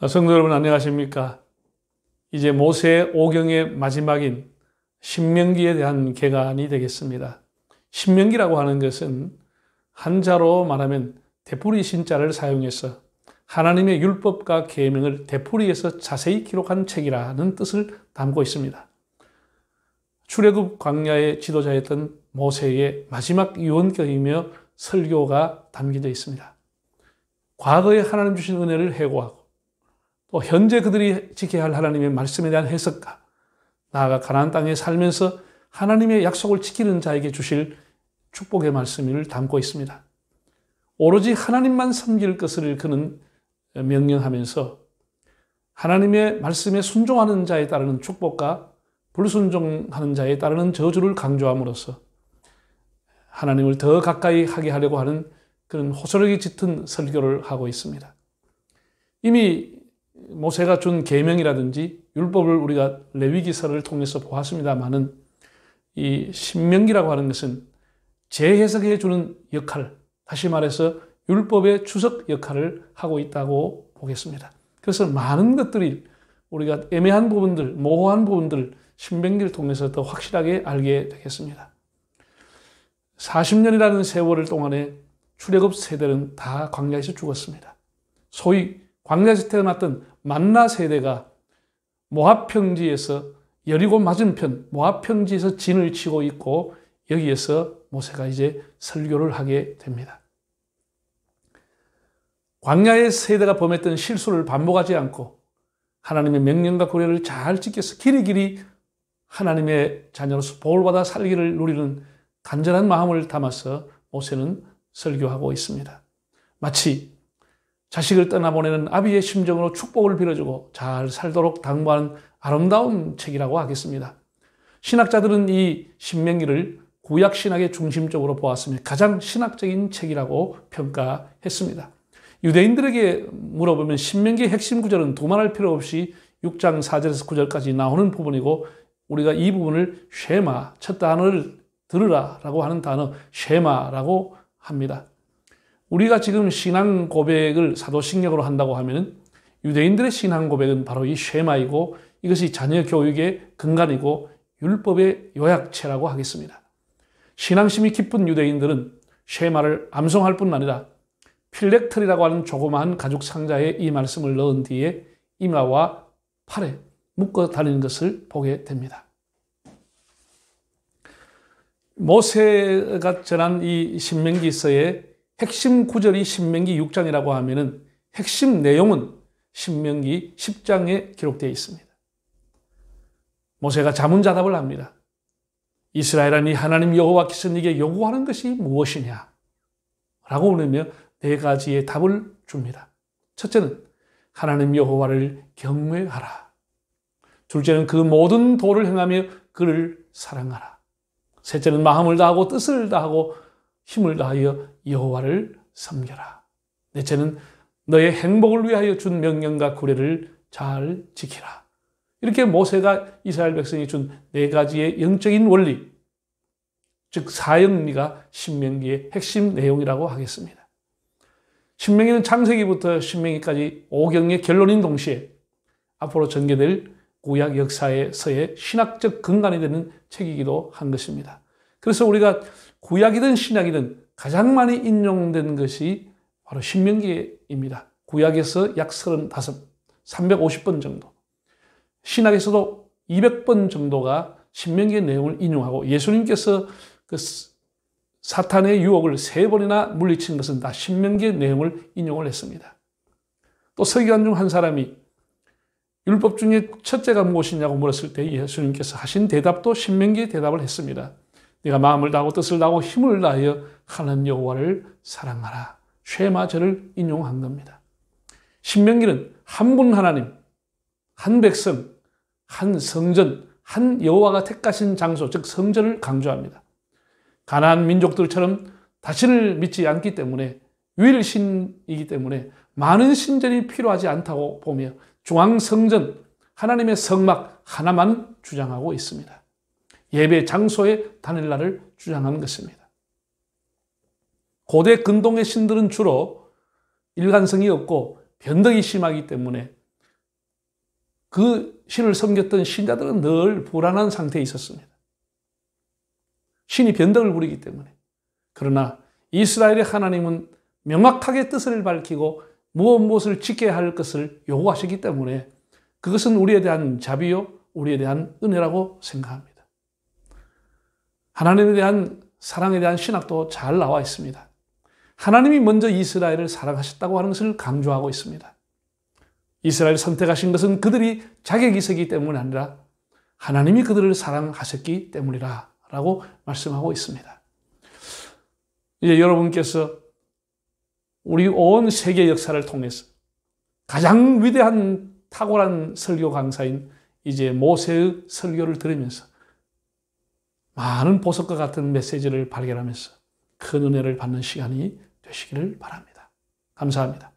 성도 여러분 안녕하십니까? 이제 모세 오경의 마지막인 신명기에 대한 개관이 되겠습니다. 신명기라고 하는 것은 한자로 말하면 되풀이 신자를 사용해서 하나님의 율법과 계명을 되풀이해서 자세히 기록한 책이라는 뜻을 담고 있습니다. 출애굽 광야의 지도자였던 모세의 마지막 유언격이며 설교가 담겨져 있습니다. 과거에 하나님 주신 은혜를 회고하고 또 현재 그들이 지켜야 할 하나님의 말씀에 대한 해석과 나아가 가나안 땅에 살면서 하나님의 약속을 지키는 자에게 주실 축복의 말씀을 담고 있습니다. 오로지 하나님만 섬길 것을 그는 명령하면서 하나님의 말씀에 순종하는 자에 따르는 축복과 불순종하는 자에 따르는 저주를 강조함으로써 하나님을 더 가까이 하게 하려고 하는 그런 호소력이 짙은 설교를 하고 있습니다. 이미 모세가 준 계명이라든지 율법을 우리가 레위기서를 통해서 보았습니다마는 이 신명기라고 하는 것은 재해석해 주는 역할, 다시 말해서 율법의 주석 역할을 하고 있다고 보겠습니다. 그래서 많은 것들이 우리가 애매한 부분들, 모호한 부분들을 신명기를 통해서 더 확실하게 알게 되겠습니다. 40년이라는 세월을 동안에 출애굽 세대는 다 광야에서 죽었습니다. 소위 광야에서 태어났던 만나 세대가 모압 평지에서 여리고 맞은편 모압 평지에서 진을 치고 있고 여기에서 모세가 이제 설교를 하게 됩니다. 광야의 세대가 범했던 실수를 반복하지 않고 하나님의 명령과 규례를 잘 지켜서 길이길이 하나님의 자녀로서 복을 받아 살기를 누리는 간절한 마음을 담아서 모세는 설교하고 있습니다. 마치 자식을 떠나보내는 아비의 심정으로 축복을 빌어주고 잘 살도록 당부하는 아름다운 책이라고 하겠습니다. 신학자들은 이 신명기를 구약신학의 중심적으로 보았으며 가장 신학적인 책이라고 평가했습니다. 유대인들에게 물어보면 신명기의 핵심 구절은 두말할 필요 없이 6장 4절에서 9절까지 나오는 부분이고 우리가 이 부분을 쉐마, 첫 단어를 들으라 라고 하는 단어 쉐마라고 합니다. 우리가 지금 신앙 고백을 사도신경으로 한다고 하면 유대인들의 신앙 고백은 바로 이 쉐마이고 이것이 자녀 교육의 근간이고 율법의 요약체라고 하겠습니다. 신앙심이 깊은 유대인들은 쉐마를 암송할 뿐 아니라 필렉틀이라고 하는 조그마한 가죽 상자에 이 말씀을 넣은 뒤에 이마와 팔에 묶어 다니는 것을 보게 됩니다. 모세가 전한 이 신명기서의 핵심 구절이 신명기 6장이라고 하면은 핵심 내용은 신명기 10장에 기록되어 있습니다. 모세가 자문자답을 합니다. 이스라엘아 네 하나님 여호와께서 네게 요구하는 것이 무엇이냐? 라고 물으며 네 가지의 답을 줍니다. 첫째는 하나님 여호와를 경외하라. 둘째는 그 모든 도를 행하며 그를 사랑하라. 셋째는 마음을 다하고 뜻을 다하고 힘을 다하여 여호와를 섬겨라. 넷째는 너의 행복을 위하여 준 명령과 규례를 잘 지키라. 이렇게 모세가 이스라엘 백성이 준 네 가지의 영적인 원리, 즉 사영리가 신명기의 핵심 내용이라고 하겠습니다. 신명기는 창세기부터 신명기까지 오경의 결론인 동시에 앞으로 전개될 구약 역사에서의 신학적 근간이 되는 책이기도 한 것입니다. 그래서 우리가 구약이든 신약이든 가장 많이 인용된 것이 바로 신명기입니다. 구약에서 약 35, 350번 정도. 신약에서도 200번 정도가 신명기의 내용을 인용하고 예수님께서 그 사탄의 유혹을 3번이나 물리친 것은 다 신명기의 내용을 인용을 했습니다. 또 서기관 중 한 사람이 율법 중에 첫째가 무엇이냐고 물었을 때 예수님께서 하신 대답도 신명기의 대답을 했습니다. 네가 마음을 다하고 뜻을 다하고 힘을 다하여 하나님 여호와를 사랑하라. 쉐마절을 인용한 겁니다. 신명기는 한 분 하나님, 한 백성, 한 성전, 한 여호와가 택하신 장소, 즉 성전을 강조합니다. 가나안 민족들처럼 다신을 믿지 않기 때문에 유일신이기 때문에 많은 신전이 필요하지 않다고 보며 중앙성전, 하나님의 성막 하나만 주장하고 있습니다. 예배 장소의 단일날을 주장하는 것입니다. 고대 근동의 신들은 주로 일관성이 없고 변덕이 심하기 때문에 그 신을 섬겼던 신자들은 늘 불안한 상태에 있었습니다. 신이 변덕을 부리기 때문에. 그러나 이스라엘의 하나님은 명확하게 뜻을 밝히고 무엇을 지켜야 할 것을 요구하시기 때문에 그것은 우리에 대한 자비요, 우리에 대한 은혜라고 생각합니다. 하나님에 대한 사랑에 대한 신학도 잘 나와 있습니다. 하나님이 먼저 이스라엘을 사랑하셨다고 하는 것을 강조하고 있습니다. 이스라엘을 선택하신 것은 그들이 자격이 있었기 때문이 아니라 하나님이 그들을 사랑하셨기 때문이라 라고 말씀하고 있습니다. 이제 여러분께서 우리 온 세계 역사를 통해서 가장 위대한 탁월한 설교 강사인 이제 모세의 설교를 들으면서 많은 보석과 같은 메시지를 발견하면서 큰 은혜를 받는 시간이 되시기를 바랍니다. 감사합니다.